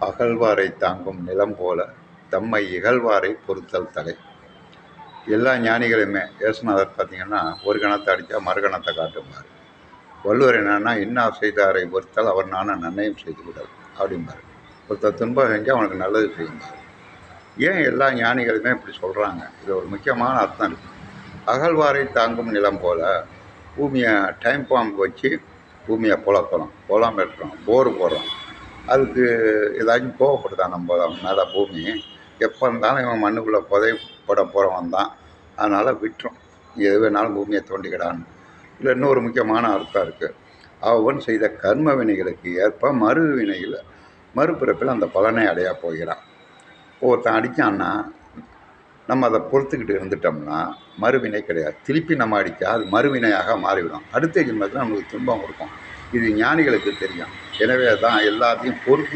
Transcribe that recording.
அகழ்வாரை தாங்கும் நிலம் போல தம்மை இகழ்வாரை பொறுத்தல் தலை. எல்லா ஞானிகளுமே இயேசுநாதர் பார்த்திங்கன்னா ஒரு கணத்தை அடித்தா மறுகணத்தை காட்டும்பார். வள்ளுவர் என்னன்னா இன்னார் செய்தாரை பொறுத்தால் அவர் நானும் நன்மையும் செய்து விடாது அப்படிம்பார். ஒருத்தர் துன்பம் செஞ்சால் அவனுக்கு நல்லது செய்யும்பார். ஏன் எல்லா ஞானிகளுமே இப்படி சொல்கிறாங்க? இது ஒரு முக்கியமான அர்த்தம் இருக்குது. அகழ்வாரை தாங்கும் நிலம் போல் பூமியை டைம் பாம்பு வச்சு பூமியை குளம் வெட்டுறோம், போர் போடுறோம். அதுக்கு ஏதாச்சும் கோவப்படுதான் நம்ம மேலே பூமி? எப்போ இருந்தாலும் இவன் மண்ணுக்குள்ளே புதைப்பட போகிறவன் தான், அதனால் விட்டுரும், எது வேணாலும் பூமியை தோண்டிக்கிடான்னு. இல்லை இன்னொரு முக்கியமான அர்த்தம் இருக்குது. அவன் செய்த கர்ம வினைகளுக்கு ஏற்ப மறுபிறப்பில் அந்த பலனை அடைய போகிறான். ஒருத்தன் அடித்தான்னா நம்ம அதை பொறுத்துக்கிட்டு இருந்துட்டோம்னா மறுவினை கிடையாது. திருப்பி நம்ம அடித்தா அது மறுவினையாக மாறிவிடும். அடுத்த ஜென்மத்தில் நமக்கு துன்பம் கொடுக்கும். இது ஞானிகளுக்கு தெரியும். எனவே தான் எல்லாத்தையும் பொறுத்து